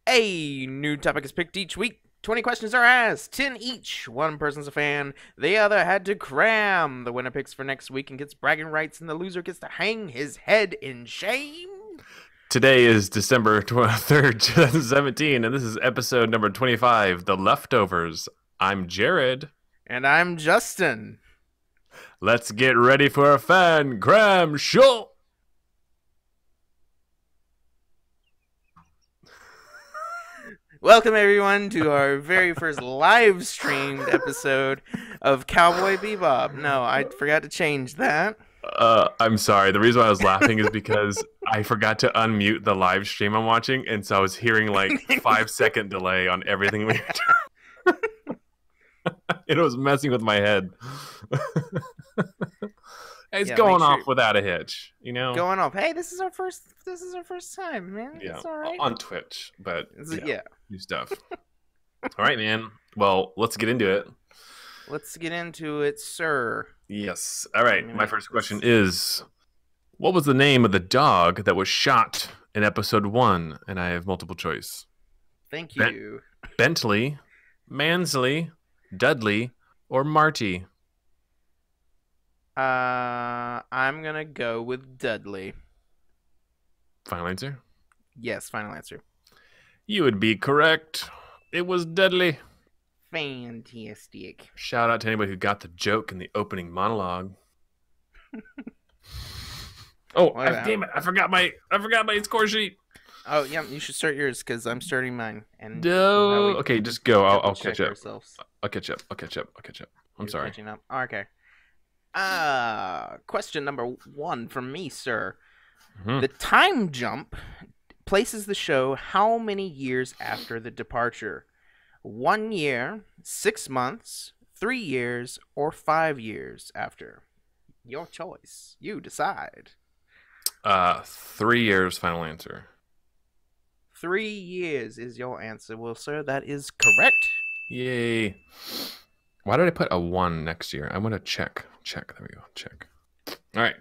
A new topic is picked each week. 20 questions are asked, 10 each. One person's a fan, the other had to cram. The winner picks for next week and gets bragging rights, and the loser gets to hang his head in shame. Today is December 3rd, 2017, and this is episode number 25, The Leftovers. I'm Jared. And I'm Justin. Let's get ready for a fan cram show. Welcome, everyone, to our very first live-streamed episode of Cowboy Bebop. No, I forgot to change that. I'm sorry. The reason why I was laughing is because I forgot to unmute the live stream I'm watching, and so I was hearing like 5-second delay on everything we were doing. It was messing with my head. It's going off without a hitch, you know. Going off. Hey, this is our first time, man. Yeah, it's all right. On Twitch, but yeah, new stuff. All right, man. Well, let's get into it. Let's get into it, sir. Yes. All right. My first question is, what was the name of the dog that was shot in episode 1? And I have multiple choice. Thank you. Bentley, Mansley, Dudley, or Marty? I'm gonna go with Dudley. Final answer? Yes, final answer. You would be correct. It was Dudley. Fantastic. Shout out to anybody who got the joke in the opening monologue. Damn it! I forgot my score sheet. Oh yeah, you should start yours because I'm starting mine. And okay, just go. I'll catch up. Ourselves. I'll catch up. I'm sorry. Catching up. Okay. Question number 1 from me, sir. Mm-hmm. The time jump places the show how many years after the departure? 1 year, 6 months, 3 years, or 5 years after? Your choice. You decide. 3 years, final answer. 3 years is your answer. Well, sir, that is correct. Yay. Why did I put a 1 next year? I want to check. There we go. Check. All right.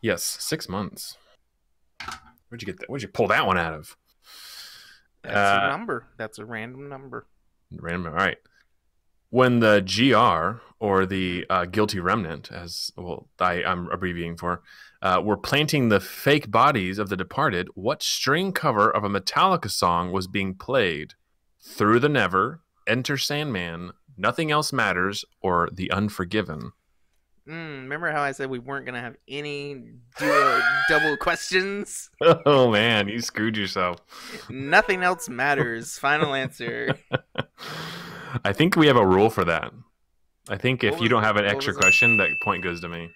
Yes, 6 months. Where'd you get that? Where'd you pull that one out of? That's a number. That's a random number. Random. All right. When the GR, or the Guilty Remnant, as well, I'm abbreviating for, were planting the fake bodies of the departed, what string cover of a Metallica song was being played? Through the Never, Enter Sandman, Nothing Else Matters, or The Unforgiven? Remember how I said we weren't going to have any double questions? Oh, man, you screwed yourself. Nothing Else Matters. Final answer. I think we have a rule for that. I think if you don't have an extra question, that point goes to me.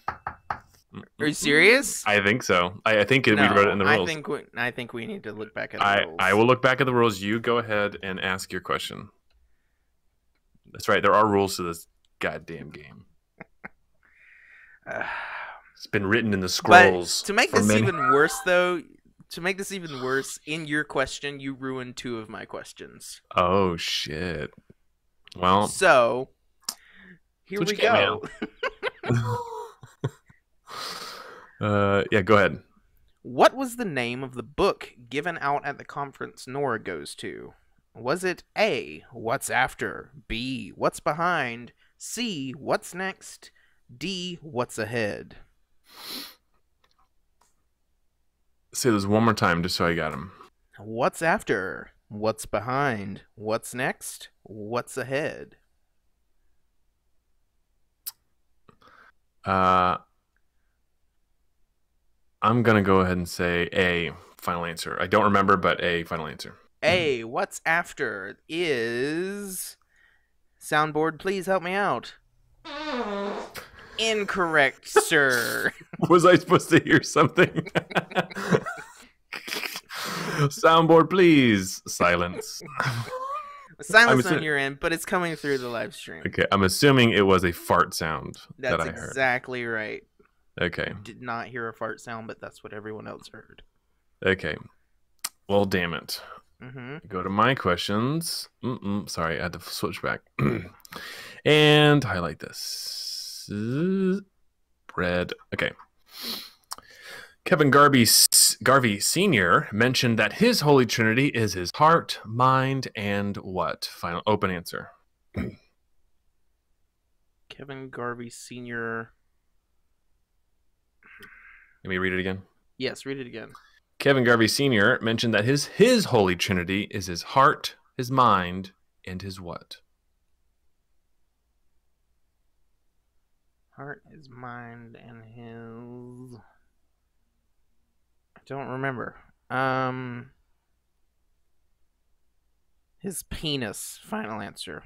Are you serious? I think so. I think we wrote it in the rules. I think we need to look back at the rules. I will look back at the rules. You go ahead and ask your question. That's right. There are rules to this goddamn game. It's been written in the scrolls. But to make this even worse, though, in your question, you ruined 2 of my questions. Oh, shit. Well. So, here we go. Yeah, go ahead. What was the name of the book given out at the conference Nora goes to? Was it A, What's After, B, What's Behind, C, What's Next, D, What's Ahead? Say this one more time just so I got him. What's After, What's Behind, What's Next, What's Ahead? I'm going to go ahead and say A, final answer. I don't remember, but A, final answer. A, What's After is... Soundboard, please help me out. Incorrect, sir. Was I supposed to hear something? Soundboard, please. Silence. Silence on your end, but it's coming through the live stream. Okay, I'm assuming it was a fart sound that I heard. That's exactly right. Okay. Did not hear a fart sound, but that's what everyone else heard. Okay. Well, damn it. Mm-hmm. Go to my questions. Sorry, I had to switch back. And highlight this. Red. Okay. Kevin Garvey Sr. mentioned that his Holy Trinity is his heart, mind, and what? Final open answer. Kevin Garvey Sr. Let me read it again. Yes, read it again. Kevin Garvey Sr. mentioned that his Holy Trinity is his heart, his mind, and his what? Heart, his mind, and his... I don't remember. His penis. Final answer.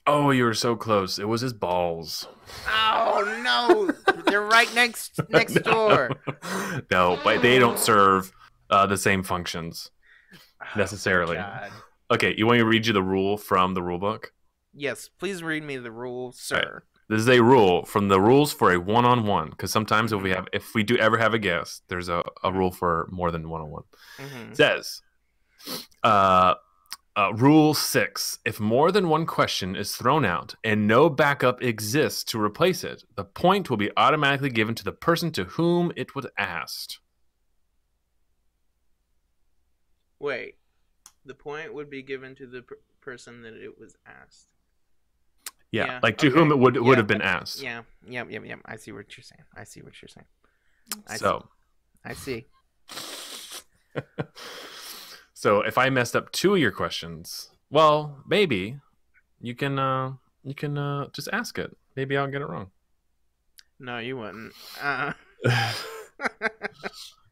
Oh, you were so close. It was his balls. Oh no! They're right next door. No, but they don't serve the same functions necessarily. God. Okay, you want me to read you the rule from the rule book? Yes, please read me the rule, sir. Right. This is a rule from the rules for a one-on-one. Because sometimes if we do ever have a guest, there's a rule for more than one-on-one. Mm-hmm. It says, Rule 6: if more than one question is thrown out and no backup exists to replace it, the point will be automatically given to the person to whom it was asked. Wait, the point would be given to the person that it was asked. Yeah, like to whom it would have been asked. Yeah. I see what you're saying. I see. So if I messed up 2 of your questions, well, maybe you can just ask it. Maybe I'll get it wrong. No, you wouldn't.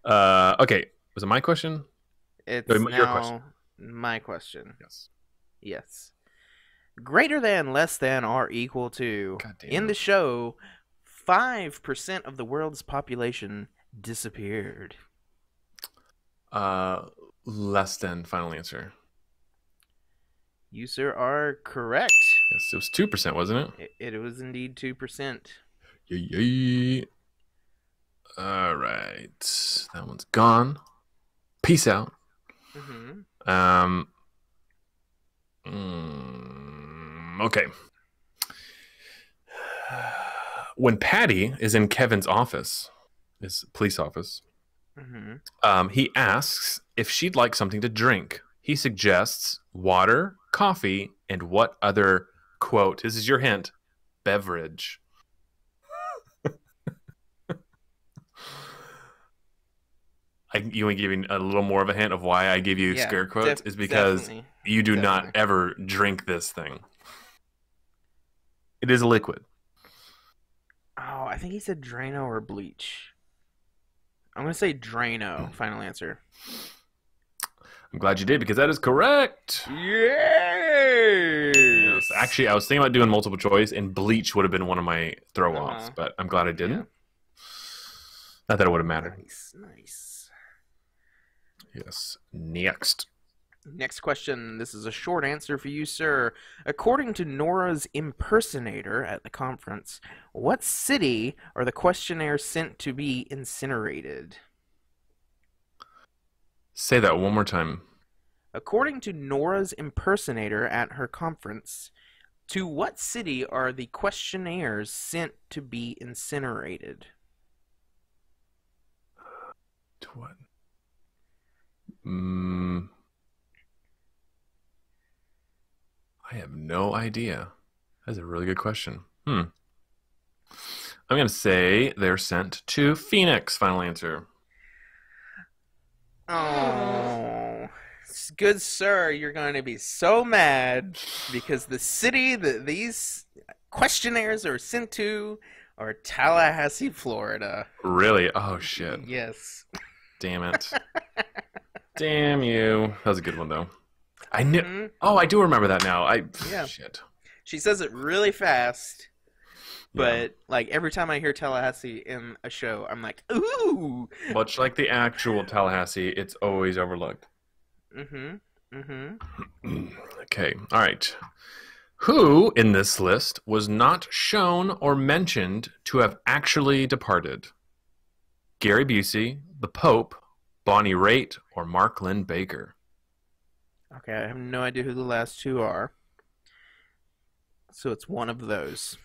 Okay, was it my question? It's your now question. My question. Yes. Greater than, less than, or equal to. In the show, 5% of the world's population disappeared. Less than. Final answer. You, sir, are correct. Yes, it was 2%, wasn't it? It was indeed 2%. Yay. All right. That one's gone. Peace out. Mm-hmm. Okay. When Patty is in Kevin's office, his police office, he asks if she'd like something to drink. He suggests water, coffee, and what other, quote, this is your hint, beverage. You want to give me a little more of a hint of why I give you scare quotes? Is because you do not ever drink this thing. It is a liquid. Oh, I think he said Drano or bleach. I'm going to say Drano. Final answer. I'm glad you did, because that is correct. Yes. Actually, I was thinking about doing multiple choice, and bleach would have been one of my throw-offs, but I'm glad I didn't. Yeah. Not that it would have mattered. Nice. Yes. Next question. This is a short answer for you, sir. According to Nora's impersonator at the conference, what city are the questionnaires sent to be incinerated? Say that one more time. According to Nora's impersonator at her conference, to what city are the questionnaires sent to be incinerated? To what? I have no idea. That's a really good question. I'm going to say they're sent to Phoenix. Final answer. Oh, good sir, you're going to be so mad because the city that these questionnaires are sent to are Tallahassee, Florida. Really? Oh, shit. Yes. Damn it. Damn you. That was a good one, though. I knew. Oh, I do remember that now. Shit. She says it really fast, but like every time I hear Tallahassee in a show, I'm like, ooh. Much like the actual Tallahassee, it's always overlooked. Okay. All right. Who in this list was not shown or mentioned to have actually departed? Gary Busey, the Pope, Bonnie Raitt, or Mark Lynn Baker? Okay, I have no idea who the last two are. So it's one of those.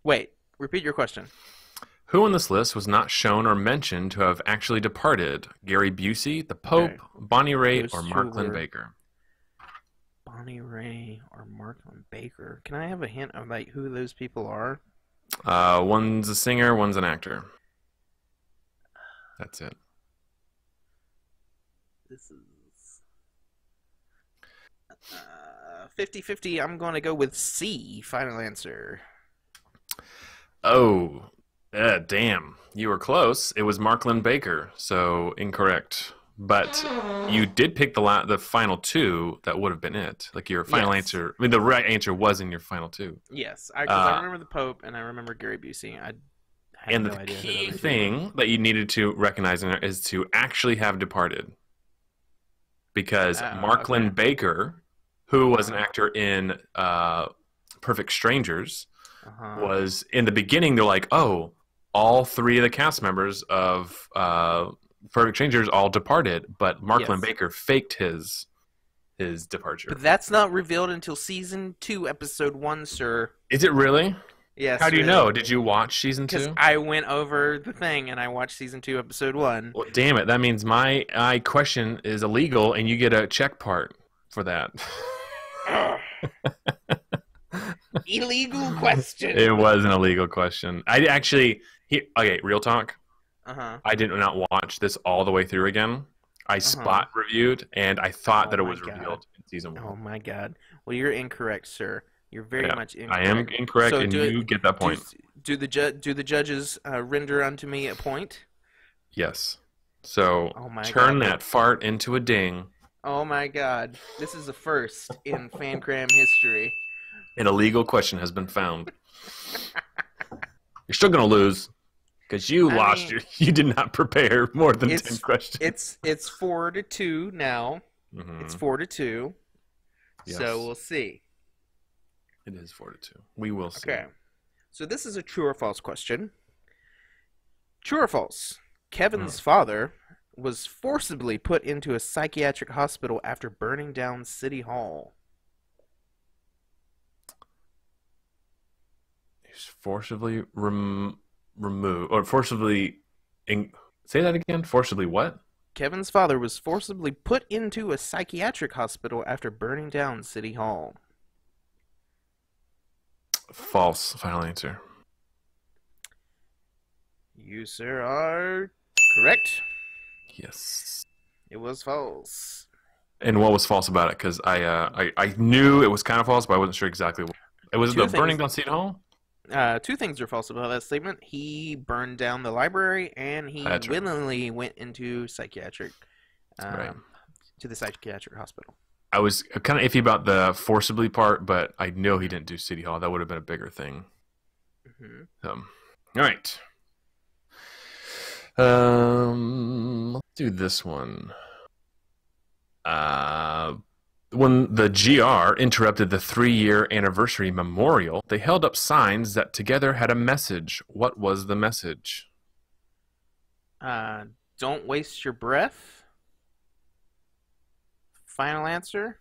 Wait, repeat your question. Who on this list was not shown or mentioned to have actually departed? Gary Busey, the Pope, Okay. Bonnie Raitt, Those or two Mark Lynn were- Baker? Bonnie Ray or Marklin Baker. Can I have a hint of like who those people are? One's a singer, one's an actor. That's it. This is 50-50. I'm going to go with C. Final answer. Oh, damn. You were close. It was Mark Lynn Baker, so incorrect. But you did pick the final two. That would have been it. Like your final Yes. answer. I mean, the right answer was in your final two. Yes, I remember the Pope and I remember Gary Busey. I had And no the idea who key those people thing that you needed to recognize in there is to actually have departed. Because Oh, Mark okay. Lynn Baker, who was an actor in Perfect Strangers, were. Uh-huh. was in the beginning. They're like, oh, all three of the cast members of Perfect Strangers all departed, but Mark Lynn Yes. Baker faked his departure. But that's not revealed until season 2, episode 1, sir. Is it really? Yes. How do you know? Did you watch season Because 2? I went over the thing and I watched season 2, episode 1. Well, damn it! That means my question is illegal, and you get a check part for that. Illegal question. It was an illegal question. I actually, okay, real talk. Uh-huh. I did not watch this all the way through again. I spot reviewed, and I thought Oh that it my was God. revealed in season 1. Oh my God. Well, you're incorrect, sir. You're very Yeah, much incorrect. I am incorrect, So and do it- you get that point. Do the judges render unto me a point? Yes. So Oh my turn God. that fart into a ding. Oh my God. This is a first in FanCram history. An illegal question has been found. You're still gonna lose because you I lost. mean- You did not prepare more than It's- 10 questions. It's 4-2 now. Mhm. It's 4-2. Yes. So we'll see. It is 4-2. We will see. Okay. So this is a true or false question. True or false? Kevin's father was forcibly put into a psychiatric hospital after burning down City Hall. He's forcibly removed or forcibly. Say that again. Forcibly what? Kevin's father was forcibly put into a psychiatric hospital after burning down City Hall. False. Final answer. You, sir, are correct. Yes. It was false. And what was false about it? Because I knew it was kind of false, but I wasn't sure exactly what. It was Two the burning things. down City Hall. Two things are false about that statement. He burned down the library, and he That's right. willingly went into psychiatric, Right. to the psychiatric hospital. I was kind of iffy about the forcibly part, but I know he didn't do City Hall. That would have been a bigger thing. Hmm. All right. Let's do this one. When the GR interrupted the 3-year anniversary memorial, they held up signs that together had a message. What was the message? Don't waste your breath. Final answer.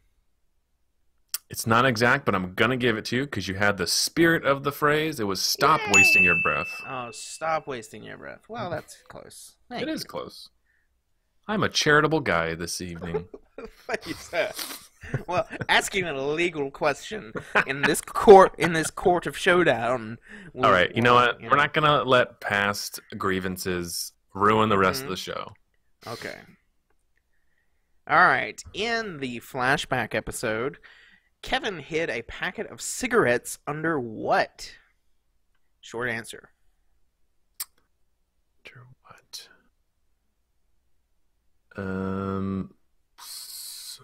It's not exact, but I'm going to give it to you because you had the spirit of the phrase. It was stop Yay! wasting your breath. Oh, stop wasting your breath. Well, that's close. It is close. I'm a charitable guy this evening. Thank you, sir. Well, asking an illegal question in this court of showdown. All right, you know what? We're not going to let past grievances ruin the rest of the show. Okay. All right. In the flashback episode, Kevin hid a packet of cigarettes under what? Short answer. Under what?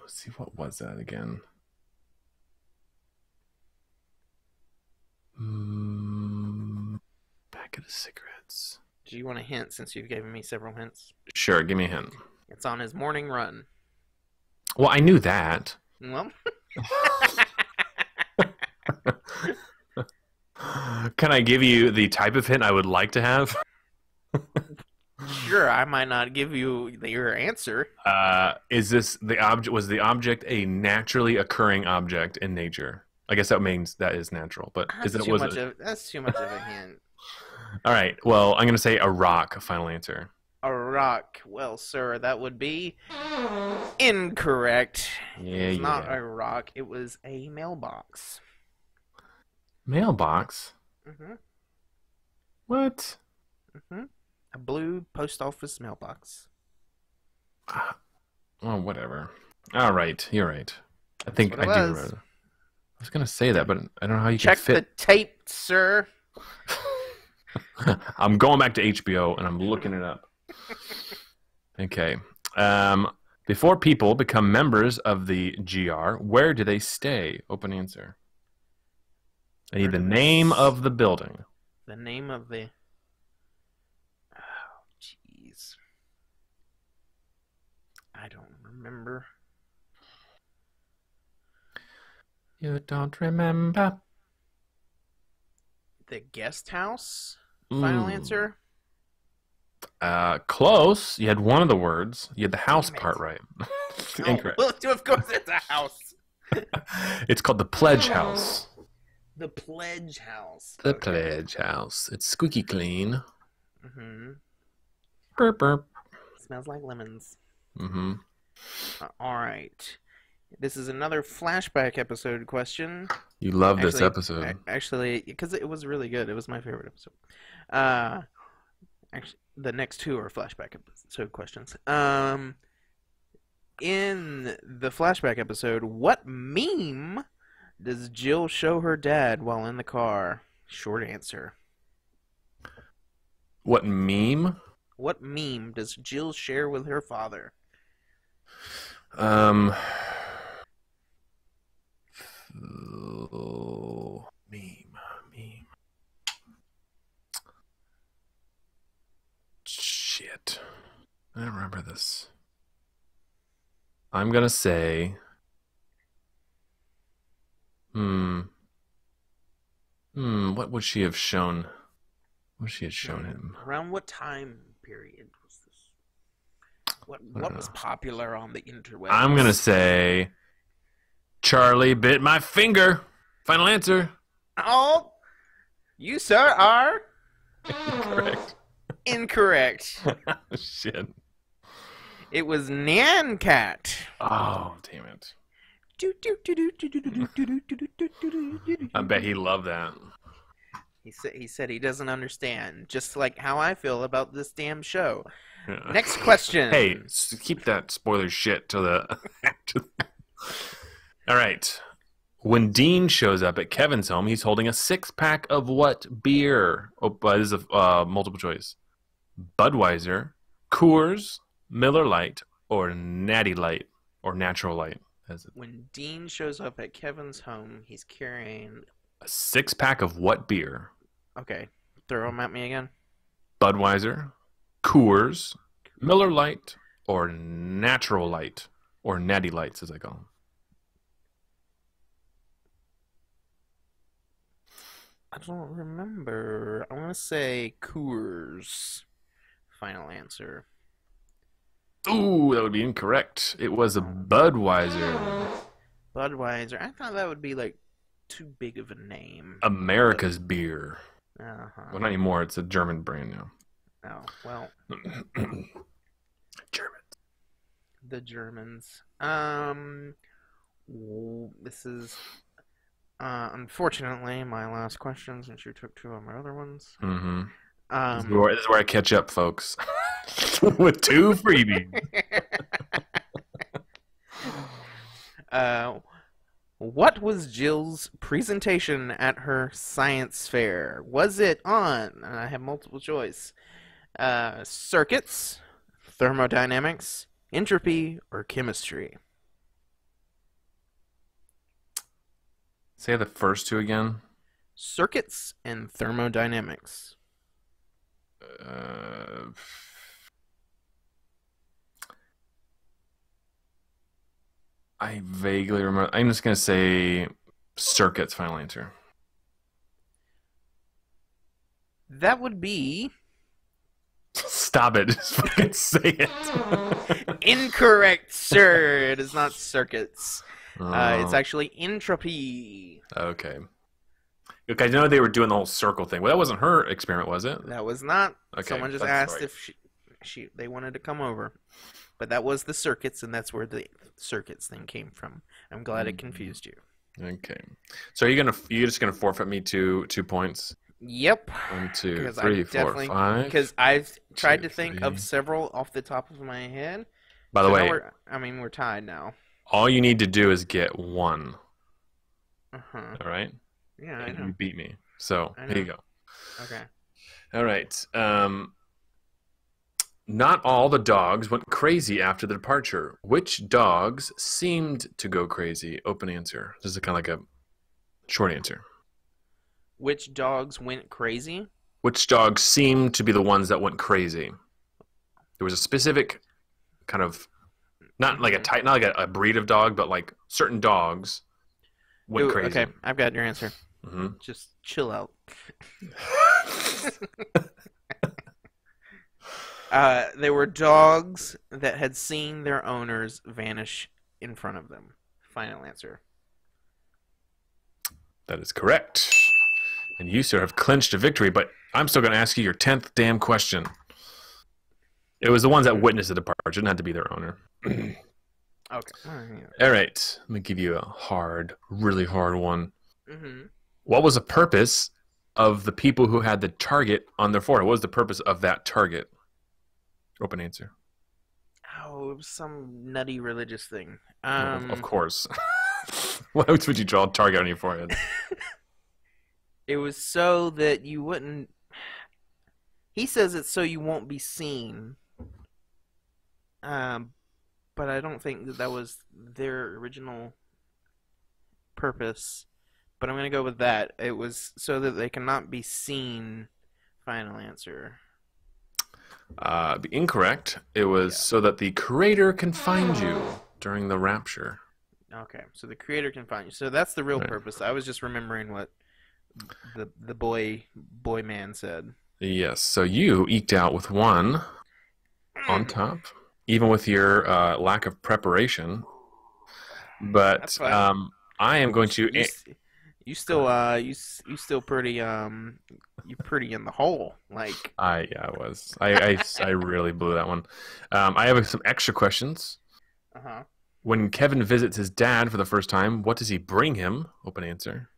Let's see, what was that again? Packet of cigarettes. Do you want a hint since you've given me several hints? Sure, give me a hint. It's on his morning run. Well, I knew that. Well, Can I give you the type of hint I would like to have? sure, I might not give you your answer. Is this the object? Was the object a naturally occurring object in nature? I guess that means that is natural, but That's is it too was much it? of that's too much of a hint. All right. Well, I'm gonna say a rock. Final answer. A rock. Well, sir, that would be incorrect. Yeah, It's not a rock. It was a mailbox. Mailbox. Mm-hmm. What? Mm-hmm. A blue post office mailbox. Oh, whatever. All right, you're right. I think I do remember. I was gonna say that, but I don't know how you Check can fit. the tape, sir. I'm going back to HBO and I'm looking it up. Okay. Before people become members of the GR, where do they stay? Open answer. I need the name of the building. The name of the... Oh, jeez. I don't remember. You don't remember? The guest house? Final answer? Close. You had one of the words. You had the house part right. Incorrect. Well, of course it's a house. It's called the Pledge House. The Pledge House. The Pledge House. It's squeaky clean. Mm-hmm. Burp, burp. Smells like lemons. Mm-hmm. All right. This is another flashback episode question. You love this episode. Actually, because it was really good. It was my favorite episode. Actually, the next two are flashback episode questions. In the flashback episode, what meme does Jill show her dad while in the car? Short answer. What meme? What meme does Jill share with her father? Meme. Shit. I don't remember this. I'm gonna say... What would she have shown? What would she have shown him? Around what time period was this? What was popular on the interwebs? I'm gonna say... Charlie bit my finger. Final answer. Oh, you, sir, are... Incorrect. Incorrect. Shit. It was Nyan Cat. Oh, damn it. I bet he loved that. He said he doesn't understand, just like how I feel about this damn show. Yeah. Next question. Hey, keep that spoiler shit to the... All right. When Dean shows up at Kevin's home, he's holding a 6-pack of what beer? Oh, this is a multiple choice. Budweiser, Coors, Miller Lite, or Natty Light, or Natural Light. When Dean shows up at Kevin's home, he's carrying... A 6-pack of what beer? Okay. Throw them at me again. Budweiser, Coors, Miller Lite, or Natural Light, or Natty Lights, as I call them. I don't remember. I want to say Coors. Final answer. Ooh, that would be incorrect. It was a Budweiser. Budweiser. I thought that would be like too big of a name. America's beer. Uh-huh. Well, not anymore. It's a German brand now. Oh, well. Germans. The Germans. This is... unfortunately, my last question, since you took two of my other ones. Mm-hmm. This is where I catch up, folks. With two freebies. What was Jill's presentation at her science fair? Was it on, and I have multiple choice, circuits, thermodynamics, entropy, or chemistry? Say the first two again. Circuits and thermodynamics. I vaguely remember. I'm just going to say circuits, final answer. That would be... Stop it. Just fucking say it. Incorrect, sir. It is not circuits. It's actually entropy. Okay. Look, I know they were doing the whole circle thing. Well, that wasn't her experiment, was it? That was not. Okay, Someone just asked if they wanted to come over. But that was the circuits, and that's where the circuits thing came from. I'm glad it confused you. Okay. So you're just gonna forfeit me 2 points? Yep. 1, 2, 3, 4, 5. Because I've tried to think of several off the top of my head. By the way, we're tied now. All you need to do is get one. Uh-huh. All right? Yeah, and I know. you beat me. So, here you go. Okay. All right. Not all the dogs went crazy after the departure. Which dogs seemed to go crazy? Open answer. This is kind of like a short answer. Which dogs went crazy? Which dogs seemed to be the ones that went crazy? There was a specific kind of, not like a breed of dog, but like certain dogs went crazy. Okay, I've got your answer. Mm-hmm. Just chill out. They were dogs that had seen their owners vanish in front of them. Final answer. That is correct. And you, sir, have clinched a victory, but I'm still going to ask you your 10th damn question. It was the ones that witnessed the departure. It didn't have to be their owner. Okay. All right. Let me give you a really hard one. Mm-hmm. What was the purpose of the people who had the target on their forehead? What was the purpose of that target? Open answer. Oh, it was some nutty religious thing. Of course. Why else would you draw a target on your forehead? It was so that you wouldn't... He says it's so you won't be seen. But I don't think that was their original purpose. But I'm going to go with that. It was so that they cannot be seen. Final answer. Incorrect. It was so that the creator can find you during the rapture. Okay, so the creator can find you. So that's the real purpose. I was just remembering what the boy man said. Yes, so you eked out with one on top, even with your lack of preparation. But I am going to. You still pretty you pretty in the hole, like. I was. I really blew that one. I have some extra questions. Uh-huh. When Kevin visits his dad for the first time, what does he bring him? Open answer.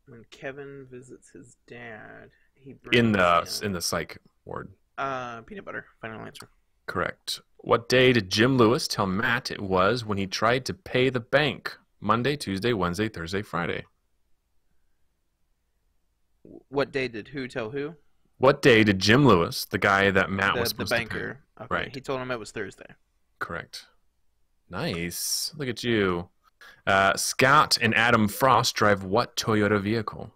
When Kevin visits his dad, he brings in the psych ward. Peanut butter. Final answer. Correct. What day did Jim Lewis tell Matt it was when he tried to pay the bank? Monday, Tuesday, Wednesday, Thursday, Friday. What day did who tell who? What day did Jim Lewis, the guy that Matt was supposed to pay? The banker. Okay. Right. He told him it was Thursday. Correct. Nice. Look at you. Scott and Adam Frost drive what Toyota vehicle?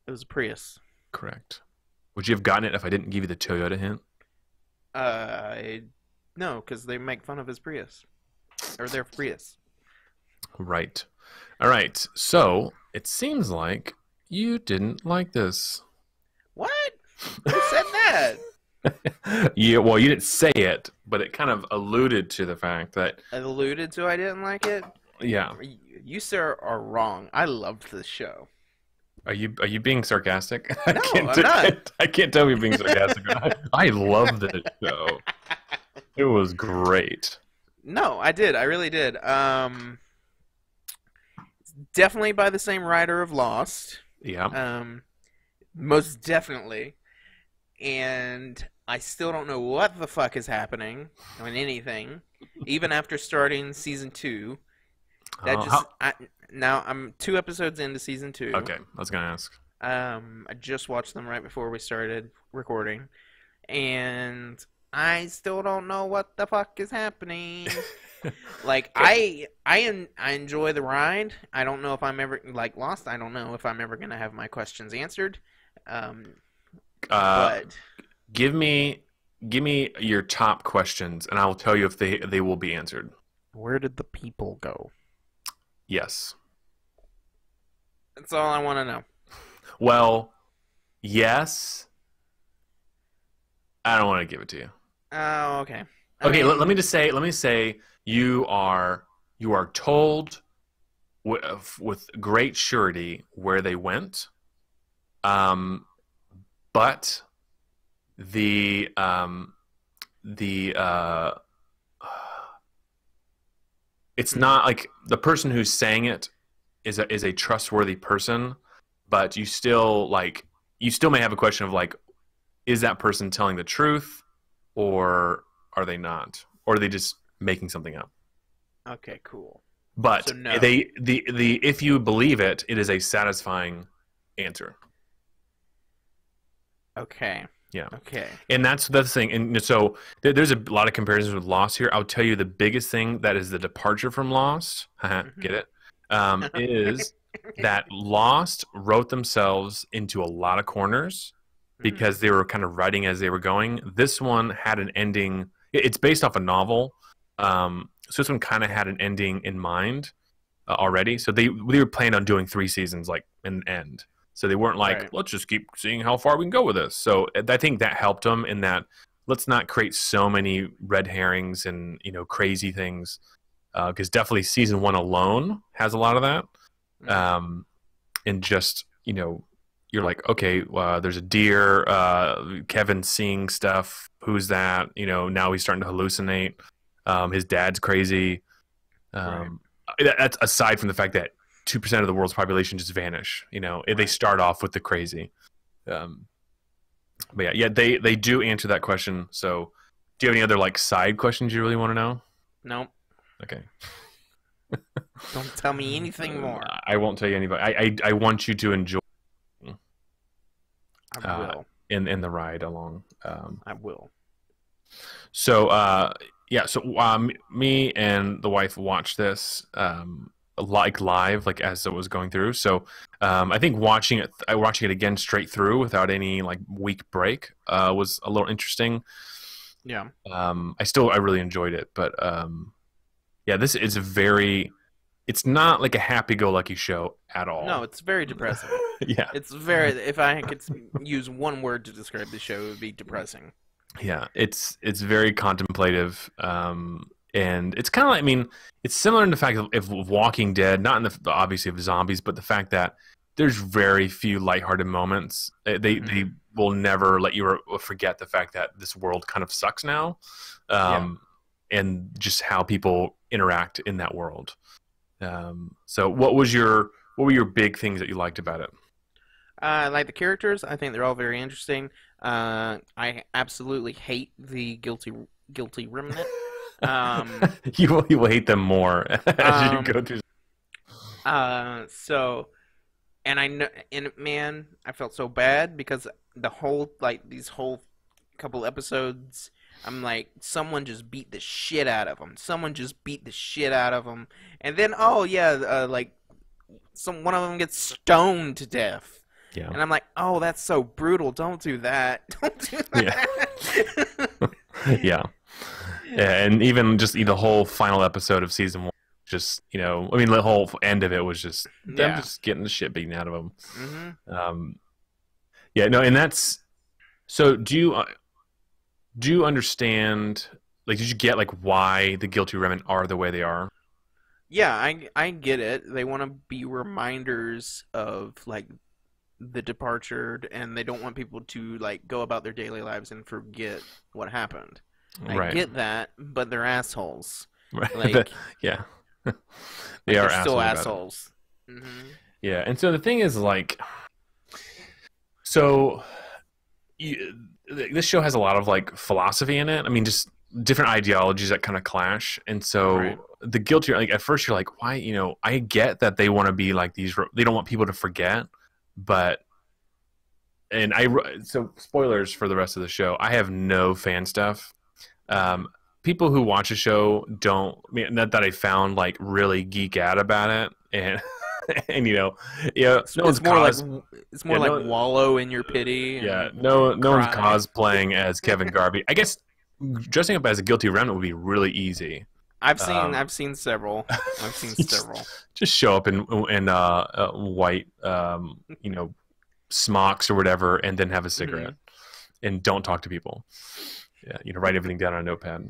It was a Prius. Correct. Would you have gotten it if I didn't give you the Toyota hint? No, because they make fun of his Prius. Or their Prius. Right. All right. So, it seems like you didn't like this. What? Who said that? Yeah, well, you didn't say it, but it kind of alluded to the fact that... Alluded to I didn't like it? Yeah. You, sir, are wrong. I loved this show. Are you being sarcastic? No, I'm not. I can't tell if you're being sarcastic. I loved this show. It was great. No, I did. I really did. Definitely by the same writer of Lost. Yeah. Most definitely. And I still don't know what the fuck is happening on anything, even after starting season 2. Now I'm 2 episodes into season 2. Okay, I was gonna ask. I just watched them right before we started recording, and I still don't know what the fuck is happening. Like I enjoy the ride. I don't know if I'm ever like Lost. I don't know if I'm ever gonna have my questions answered. But give me your top questions, and I will tell you if they will be answered. Where did the people go? Yes. That's all I want to know. Well, yes. I don't want to give it to you. Oh, okay. Okay, let me say you are told with great surety where they went, but the it's not like the person who's saying it is a trustworthy person, but you still may have a question of like, is that person telling the truth, or are they not, or are they just making something up? Okay, cool. But So no. the if you believe it, it is a satisfying answer. Okay. Yeah. Okay. And that's the thing. And so there's a lot of comparisons with Lost here. I'll tell you the biggest thing that is the departure from Lost, get it, is that Lost wrote themselves into a lot of corners because they were kind of writing as they were going. This one had an ending. It's based off a novel. So this one kind of had an ending in mind already. So they were planning on doing 3 seasons, like an end. So they weren't like, let's just keep seeing how far we can go with this. So I think that helped them in that let's not create so many red herrings and crazy things, because definitely season 1 alone has a lot of that. And just you're like, okay, there's a deer. Kevin's seeing stuff. Who's that? Now he's starting to hallucinate. His dad's crazy. That's aside from the fact that 2% of the world's population just vanish. They start off with the crazy. But yeah, they do answer that question. So, do you have any other like side questions you really want to know? Nope. Okay. Don't tell me anything more. I won't tell you anybody. I want you to enjoy. I will. In the ride along. I will. So yeah, so me and the wife watched this like live, like as it was going through. So I think watching it again straight through without any like week break was a little interesting. Yeah. I really enjoyed it, but yeah, this is it's not like a happy-go-lucky show at all. No, it's very depressing. Yeah. It's very, if I could use one word to describe the show, it would be depressing. Yeah, it's very contemplative, and it's kind of like, I mean, it's similar in the fact of Walking Dead, not in the obviously of zombies, but the fact that there's very few lighthearted moments. They will never let you forget the fact that this world kind of sucks now, and just how people interact in that world. So what were your big things that you liked about it? I like the characters. I think they're all very interesting. I absolutely hate the guilty remnant. You will hate them more as you go through. So, and I know, and man, I felt so bad because these whole couple episodes, I'm like, someone just beat the shit out of them. And then, like, one of them gets stoned to death. Yeah. And I'm like, oh, that's so brutal. Don't do that. Don't do that. Yeah. And even just the whole final episode of season 1, just, I mean, the whole end of it was just them just getting the shit beaten out of them. Mm-hmm. Yeah, no, and that's, so do you understand, like, did you get, like, why the guilty remnant are the way they are? Yeah, I get it. They want to be reminders of, like, the departure, and they don't want people to, like, go about their daily lives and forget what happened. I get that, but they're assholes. Right. Like, yeah. they're still assholes. Mm-hmm. Yeah, and so the thing is, like, so this show has a lot of, like, philosophy in it. I mean, just different ideologies that kind of clash. And so the guilty, like, at first you're like, why, I get that they want to be like these, they don't want people to forget, but, so spoilers for the rest of the show, I have no fan stuff. People who watch a show not that I found, like, really geek out about it, and it's more like wallow in your pity. Yeah, no one's cosplaying as Kevin Garvey. I guess dressing up as a guilty remnant would be really easy. I've seen several. Just show up in white, smocks or whatever, and then have a cigarette, and don't talk to people. Yeah, write everything down on a notepad.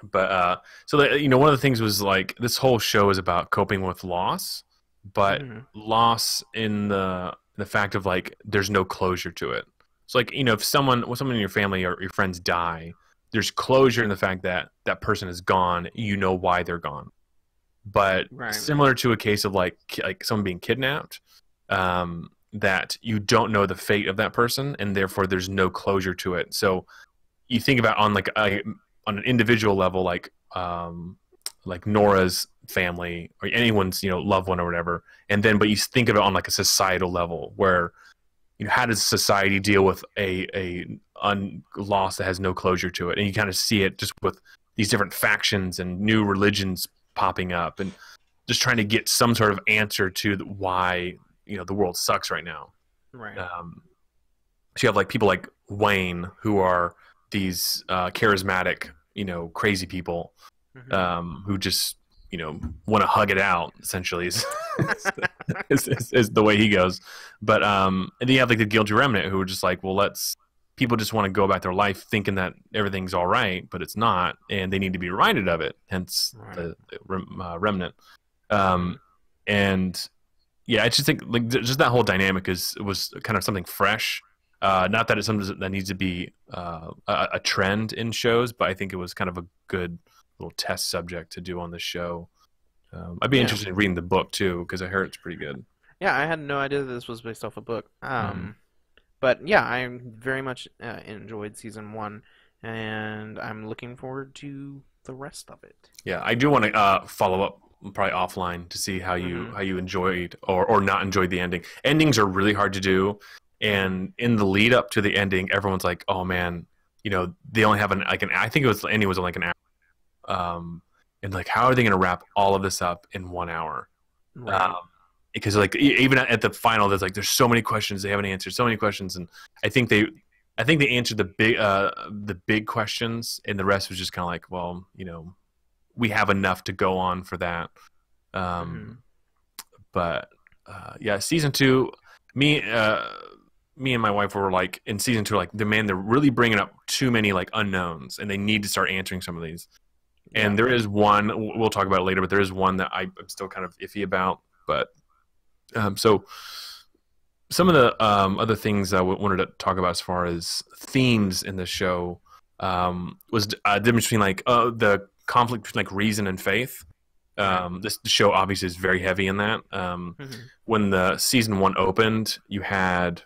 But so that, one of the things was like this whole show is about coping with loss, but loss in the fact of like there's no closure to it. So like if someone in your family or your friends die, there's closure in the fact that that person is gone. You know why they're gone. But similar to a case of like someone being kidnapped, that you don't know the fate of that person, and therefore there's no closure to it. So you think about on like on an individual level, like Nora's family or anyone's loved one or whatever, and then but you think of it on like a societal level where how does society deal with a loss that has no closure to it, and you kind of see it just with these different factions and new religions popping up and just trying to get some sort of answer to why the world sucks right now. Right. So you have like people like Wayne who are these charismatic crazy people who just want to hug it out, essentially is the way he goes. But and then you have like the guilty remnant who are just like, well, people just want to go about their life thinking that everything's all right, but it's not, and they need to be reminded of it. Hence the remnant. And yeah, I just think like just that whole dynamic was kind of something fresh. Not that it's something that needs to be a trend in shows, but I think it was kind of a good little test subject to do on this show. I'd be interested in reading the book too, because I heard it's pretty good. Yeah, I had no idea that this was based off a book. But yeah, I very much enjoyed season 1, and I'm looking forward to the rest of it. Yeah, I do want to follow up probably offline to see how you enjoyed or not enjoyed the ending. Endings are really hard to do, and in the lead up to the ending, everyone's like, "Oh man, they only have I think it was the ending was like an hour." And like, how are they going to wrap all of this up in 1 hour? Right. Because like even at the final, there's so many questions they haven't answered, so many questions, and I think they answered the big questions, and the rest was just kind of like, well, we have enough to go on for that. But yeah, season 2, me and my wife were like in season 2, like, man, they're really bringing up too many like unknowns, and they need to start answering some of these. And there is one we'll talk about it later, but there is one that I'm still kind of iffy about. But so some of the other things I wanted to talk about as far as themes in the show was a difference between like the conflict between like reason and faith. This show obviously is very heavy in that. When the season 1 opened, you had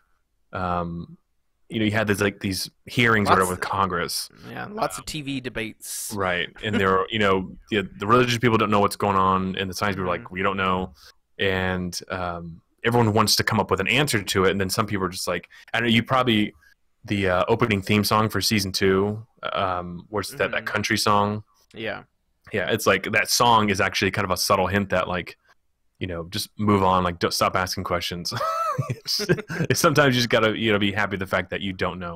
you had these hearings with Congress. Yeah, lots of TV debates. Right, and there are the religious people don't know what's going on, and the science people are like, we don't know, and everyone wants to come up with an answer to it, and then some people are just like, I know you probably the opening theme song for season 2, where's that country song? Yeah, it's like that song is actually kind of a subtle hint that like, just move on, like don't stop asking questions. Sometimes you just gotta be happy with the fact that you don't know,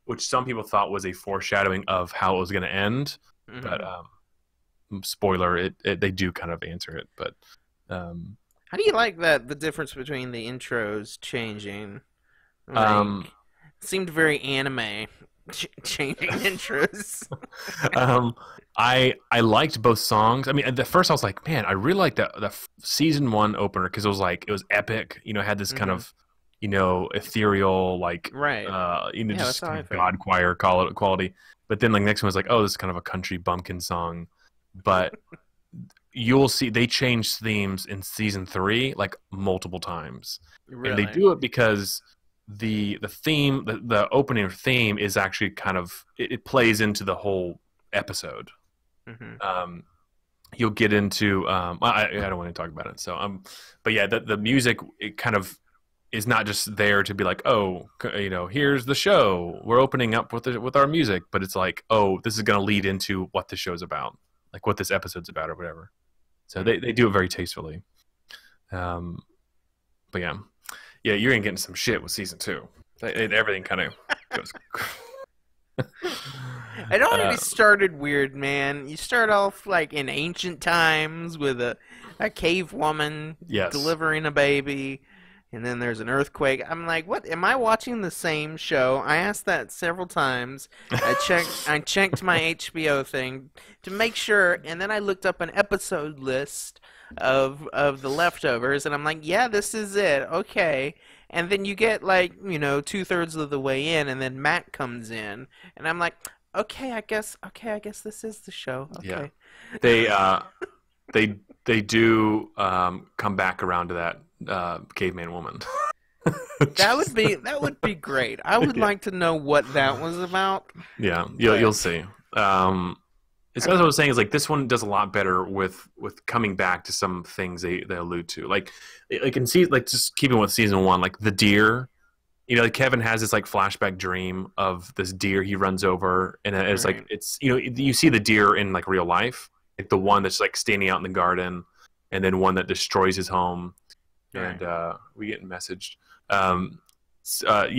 which some people thought was a foreshadowing of how it was going to end. But spoiler, they do kind of answer it. But how do you like that the difference between the intros changing? Like, seemed very anime. Changing intros. I liked both songs. I mean, at first I was like, man, I really like the season 1 opener because it was epic. It had this kind of ethereal like just kind of God choir quality. But then like next one was like, oh, this is kind of a country bumpkin song. But you'll see they change themes in season 3 like multiple times, and they do it because the theme, the opening theme is actually kind of it plays into the whole episode. You'll get into I don't want to talk about it, so but yeah, the music, it kind of is not just there to be like, oh, here's the show, we're opening up with our music, but it's like, oh, this is going to lead into what the show's about, like what this episode's about or whatever. So they do it very tastefully. But yeah, you're gonna get into some shit with season 2. Everything kind of goes. It already started weird, man. You start off like in ancient times with a cave woman delivering a baby, and then there's an earthquake. I'm like, what? Am I watching the same show? I asked that several times. I checked my HBO thing to make sure, and then I looked up an episode list of The Leftovers, and I'm like, yeah, this is it. Okay. And then you get like, 2/3 of the way in, and then Matt comes in, and I'm like, okay, I guess this is the show. Yeah. Okay. They do come back around to that caveman woman. That would be great. I would Yeah. like to know what that was about. Yeah, But you'll see. It's what I was saying is like this one does a lot better with coming back to some things they allude to. Like can see like just keeping with season one, like the deer. Like Kevin has this like flashback dream of this deer he runs over, and it's like Right. you see the deer in like real life, like the one that's like standing out in the garden, and then one that destroys his home, and Right. we get messaged.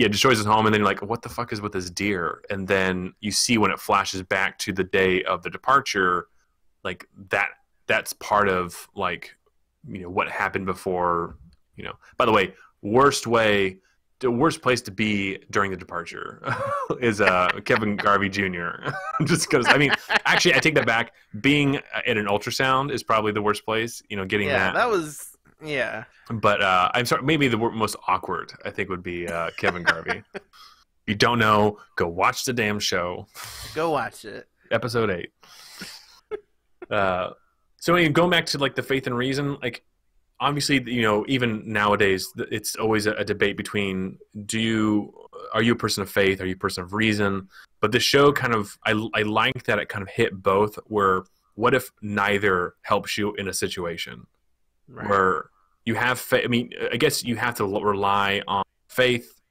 Destroys his home, and then you're like, what the fuck is with this deer? And then you see when it flashes back to the day of the departure, like that's part of like what happened before. By the way, the worst place to be during the departure is Kevin Garvey Jr. Just because, actually, I take that back. Being at an ultrasound is probably the worst place. Getting Yeah, that. that was yeah. But I'm sorry, maybe the most awkward, I think, would be Kevin Garvey. If you don't know, go watch the damn show. Go watch it. Episode 8. So going back to like the faith and reason, like obviously, even nowadays, it's always a debate between are you a person of faith? Are you a person of reason? But the show kind of, I like that it kind of hit both, where what if neither helps you in a situation Right. where you have faith? I guess you have to rely on faith,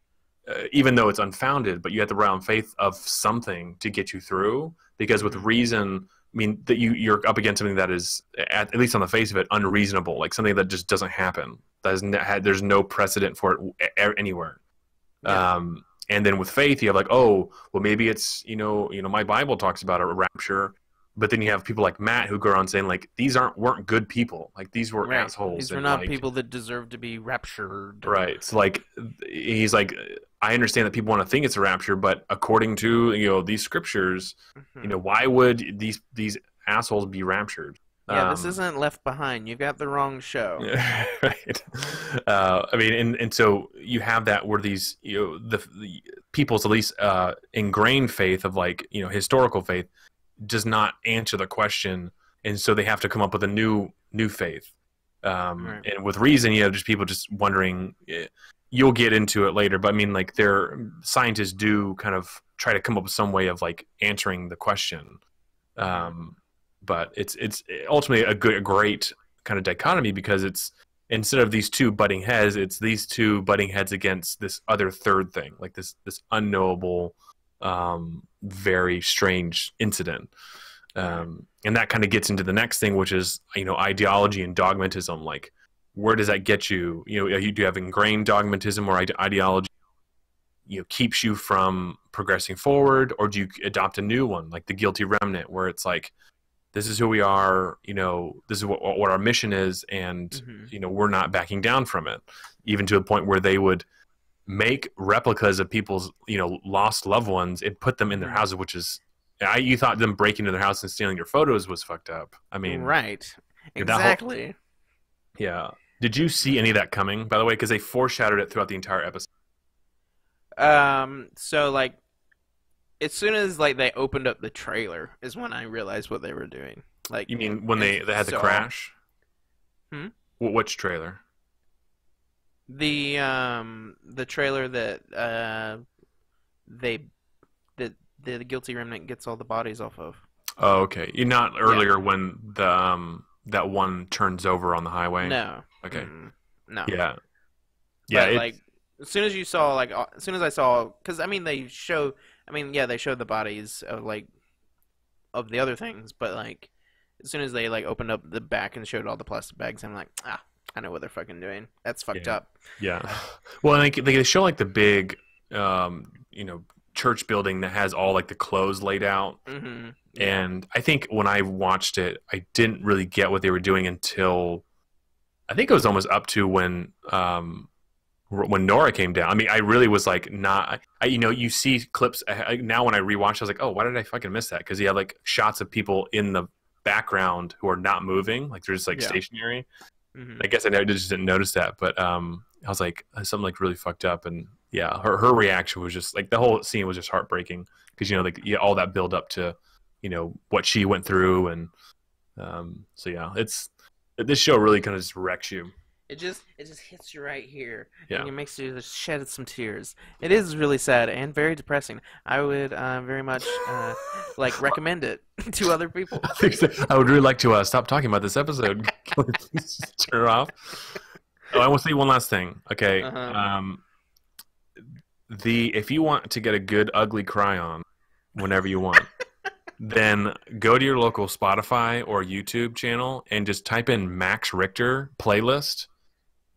even though it's unfounded, but you have to rely on faith of something to get you through, because with reason, that you're up against something that is, at least on the face of it, unreasonable, like something that just doesn't happen. There's no precedent for it anywhere. Yeah. And then with faith, you have like, oh, well, maybe it's my Bible talks about a rapture, but then you have people like Matt who go around saying like these weren't good people, like these were Right. assholes. These were and, not like, people that deserve to be raptured. right. So like he's like, I understand that people want to think it's a rapture, but according to these scriptures, Mhm. why would these assholes be raptured? Yeah, this isn't Left Behind. You got the wrong show. Right. And so you have that where these the people's at least ingrained faith of like historical faith does not answer the question, and so they have to come up with a new faith. Right. And with reason, just people just wondering. You'll get into it later, but like scientists do kind of try to come up with some way of like answering the question. But it's ultimately a great kind of dichotomy, because it's, instead of these two butting heads, it's these two butting heads against this other third thing, like this unknowable, very strange incident. And that kind of gets into the next thing, which is ideology and dogmatism. Like, where does that get you? Do you have ingrained dogmatism or ideology keeps you from progressing forward, or do you adopt a new one, like the guilty remnant, where it's like, this is who we are, this is what our mission is, and Mhm. we're not backing down from it, even to a point where they would make replicas of people's lost loved ones and put them in their houses, which is, you thought them breaking into their house and stealing your photos was fucked up. Right. that whole- Exactly. Yeah. Did you see any of that coming, by the way? Because they foreshadowed it throughout the entire episode. So like, as soon as like they opened up the trailer is when I realized what they were doing. Like, You mean when they had the so- crash? Hmm? Which trailer? the trailer that they the guilty remnant gets all the bodies off of. Oh, okay. You're not earlier when the that one turns over on the highway? No. Okay. No. Yeah. But like, as soon as you saw, like, as soon as I saw, because they show, they showed the bodies of like of the other things, but like, as soon as they like opened up the back and showed all the plastic bags, I'm like, I know what they're fucking doing. That's fucked up. Yeah. Well, like they show like the big, church building that has all like the clothes laid out. Mm-hmm. And I think when I watched it, I didn't really get what they were doing until I think it was almost up to when when Nora came down. I mean, I really was like, not. You see clips now when I rewatch. I was like, oh, why did I fucking miss that? Because he had like shots of people in the background who are not moving, like they're just like stationary. I guess I just didn't notice that, but I was like, something like really fucked up, and yeah, her reaction was just like the whole scene was just heartbreaking because like all that build up to what she went through, and so yeah, this show really kind of just wrecks you. It just hits you right here, Yeah. and it makes you just shed some tears. It is really sad and very depressing. I would very much like recommend it to other people. I would really like to stop talking about this episode. Turn it off. Oh, I want to say one last thing. Okay. If you want to get a good ugly cry on whenever you want, then go to your local Spotify or YouTube channel and just type in Max Richter playlist,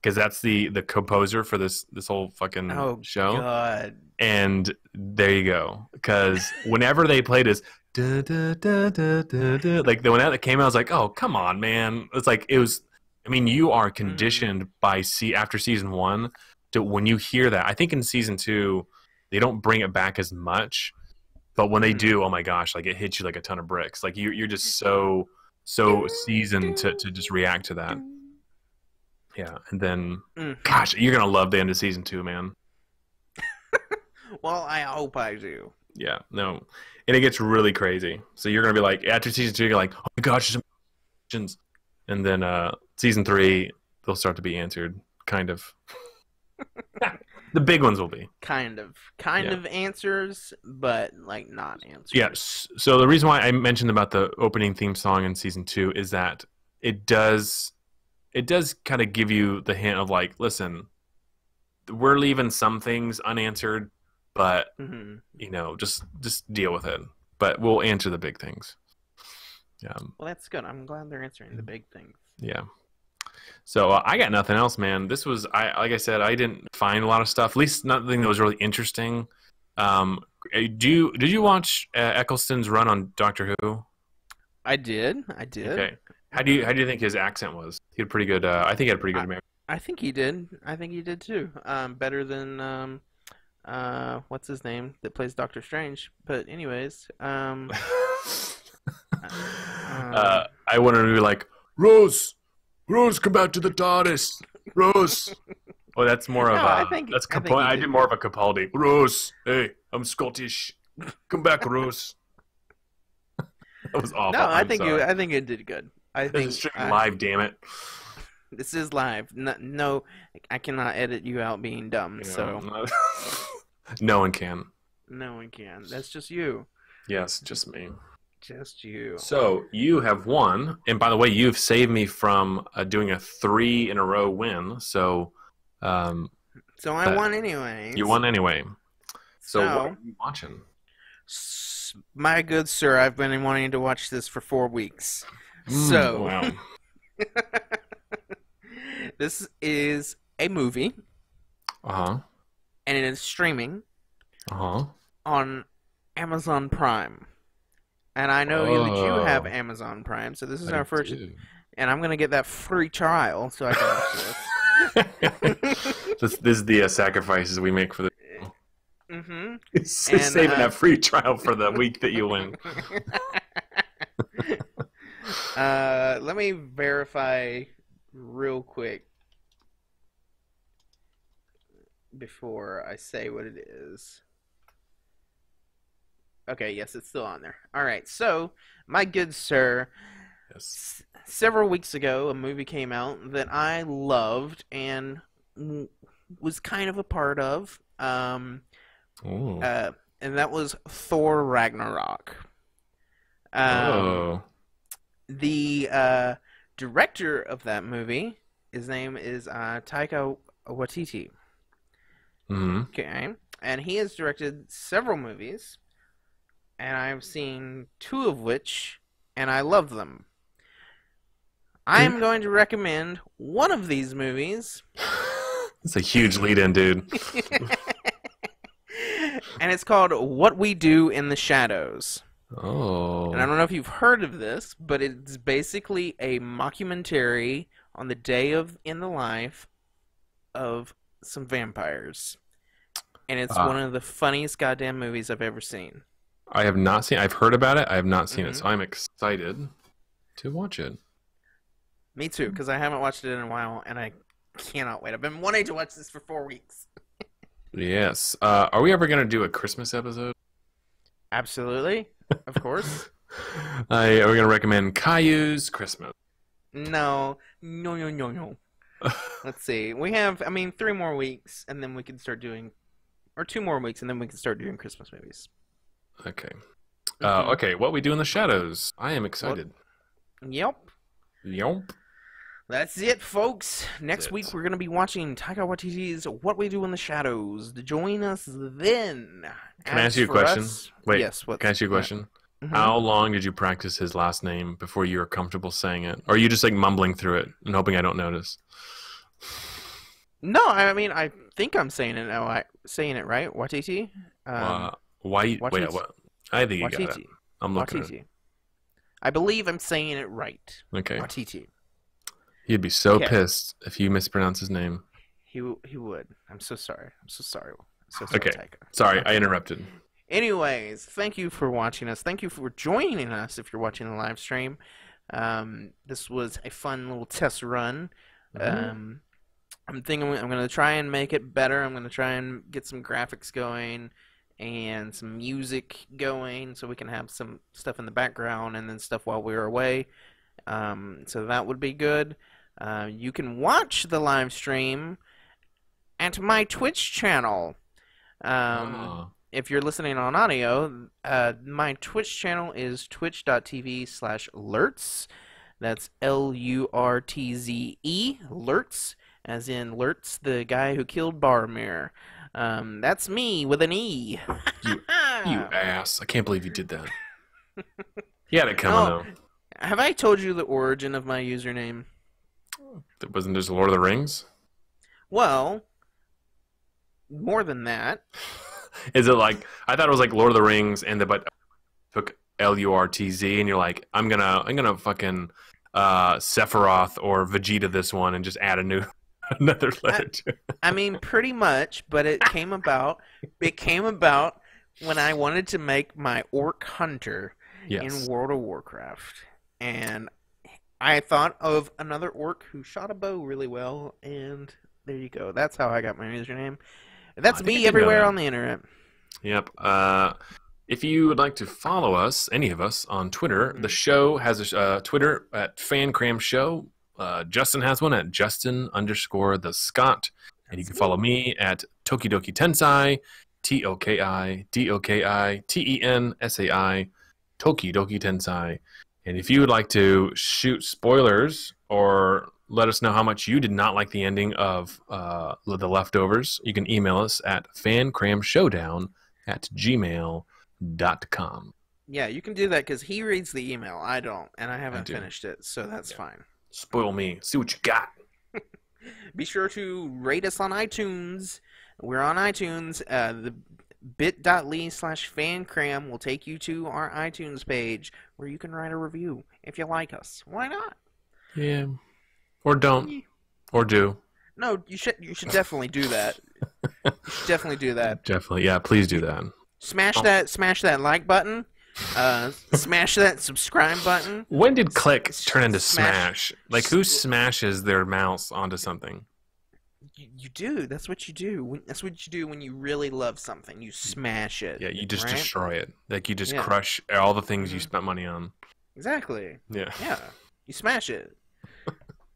because that's the composer for this whole fucking show. God. And there you go. Because whenever they play this, da, da, da, da, da, da, like when that came out, I was like, oh, come on, man. It's like I mean, you are conditioned by after season 1 to when you hear that. I think in season 2 they don't bring it back as much, but when they do, oh my gosh, like it hits you like a ton of bricks. Like you're just so seasoned to just react to that. Yeah, and then gosh, you're gonna love the end of season 2, man. Well, I hope I do. Yeah, no, and it gets really crazy. So you're gonna be like, after season 2, you're like, oh my gosh, there's some questions, and then season 3, they'll start to be answered, kind of. The big ones will be kind of answers, but like not answers. Yes. So the reason why I mentioned about the opening theme song in season 2 is that it does kind of give you the hint of like, listen, we're leaving some things unanswered, but just deal with it. But we'll answer the big things. Yeah. Well, that's good. I'm glad they're answering the big things. Yeah. So I got nothing else, man. This was, like I said, I didn't find a lot of stuff. At least nothing that was really interesting. Did you watch Eccleston's run on Doctor Who? I did. Okay. How do you think his accent was? He had pretty good. I think he had a pretty good American. I think he did. I think he did too. Better than what's his name that plays Doctor Strange. But anyways, I wanted to be like, Rose, come back to the TARDIS, Rose. Oh, that's more of that's Capaldi. I did more of a Capaldi. Rose, hey, I'm Scottish. Come back, Rose. That was awful. No, I think it did good. This is live, damn it. This is live. No, I cannot edit you out being dumb. So no one can. No one can. That's just you. Yes, just me. Just you. So you have won, and by the way, you've saved me from doing a 3 in a row win. So I won anyway. You won anyway. So what are you watching? My good sir, I've been wanting to watch this for 4 weeks. Wow. This is a movie. And it is streaming. On Amazon Prime. And I know that you have Amazon Prime, so this is our first. And I'm gonna get that free trial so I can watch this. This is the sacrifices we make for the. Saving that free trial for the week that you win. Let me verify real quick before I say what it is. Okay, yes, it's still on there. All right, so, my good sir, several weeks ago, a movie came out that I loved and was kind of a part of, and that was Thor Ragnarok. The director of that movie, his name is Taika Waititi. Okay, and he has directed several movies. And I've seen 2 of which, and I love them. I'm going to recommend one of these movies. It's a huge lead-in, dude. And it's called What We Do in the Shadows. And I don't know if you've heard of this, but it's basically a mockumentary on the day in the life of some vampires, and it's Ah. one of the funniest goddamn movies I've ever seen. I have not seen. I've heard about it. I have not seen it, Hmm. so I'm excited to watch it. Me too, because I haven't watched it in a while, and I cannot wait. I've been wanting to watch this for 4 weeks. Yes. Are we ever gonna do a Christmas episode? Absolutely, of course. Are we gonna recommend Caillou's Christmas? No, no, no, no, no. Let's see. We have, I mean, 3 more weeks, and then we can start doing, or 2 more weeks, and then we can start doing Christmas movies. Okay. Mhm. Okay. What we do in the shadows? I am excited. Yep. Yep. That's it, folks. Next That's week it. we're gonna be watching Taika Waititi's What We Do in the Shadows. Join us then. Can I As ask you a for question? us- Wait. Yes. What? Can I ask you a question? Mhm. How long did you practice his last name before you were comfortable saying it? Or are you just like mumbling through it and hoping I don't notice? No, I mean I think I'm saying it now. Saying it right, Watiti. Why? Wait, Watiti. what? I think you got it. Watiti. I'm looking at it. Watiti. I believe I'm saying it right. Okay. Watiti. He'd be so Okay. pissed if you mispronounce his name. He would. I'm so sorry. I'm so sorry. I'm so sorry, Okay. Taika. Sorry, Okay. I interrupted. Anyways, thank you for watching us. Thank you for joining us if you're watching the live stream. This was a fun little test run. I'm thinking I'm going to try and make it better. I'm going to try and get some graphics going and some music going so we can have some stuff in the background and then stuff while we're away. So that would be good. You can watch the live stream at my Twitch channel. Ah. If you're listening on audio, my Twitch channel is twitch.tv/Lurtz. That's Lurtze, Lurtz, as in Lurtz, the guy who killed Boromir. That's me with an E. You ass. I can't believe you did that. He had it coming, Have I told you the origin of my username? though. It wasn't just Lord of the Rings? Well, more than that. Is it like, I thought it was like Lord of the Rings and but took Lurtz and you're like, I'm gonna fucking Sephiroth or Vegeta this one and just add a new another letter to it. I mean, pretty much, but it came about when I wanted to make my orc hunter Yes. in World of Warcraft. And I thought of another orc who shot a bow really well, and there you go. That's how I got my username. That's I think I me did know everywhere that. on the internet. Yep. If you would like to follow us, any of us, on Twitter, the show has a Twitter at FanCram Show. Justin has one at Justin_the Scott. And you can follow me at Tokidoki Tensai, TOKIDOKITENSAI, Tokidoki Tensai. And if you would like to shoot spoilers or let us know how much you did not like the ending of The Leftovers, you can email us at fancramshowdown@gmail.com. Yeah, you can do that because he reads the email. I don't, and I haven't do. finished it, so that's Yeah. fine. Spoil me. See what you got. Be sure to rate us on iTunes. We're on iTunes. The bit.ly/fancram will take you to our iTunes page where you can write a review if you like us. Why not? Yeah. Or don't. Or do. No, you should definitely do that. You should definitely do that. Definitely. Yeah, please do that. Smash that like button. Smash that subscribe button. When did click turn into Smash. smash? Like, who smashes their mouse onto something? You do. That's what you do. That's what you do when you really love something. You smash it. Yeah, you just right? destroy it. Like, you just Yeah. crush all the things you Mhm. spent money on. Exactly. Yeah. Yeah. You smash it.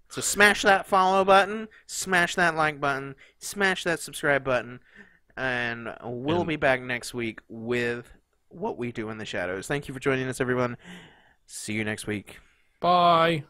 So smash that follow button, smash that like button, smash that subscribe button, and we'll And- be back next week with What We Do in the Shadows. Thank you for joining us, everyone. See you next week. Bye.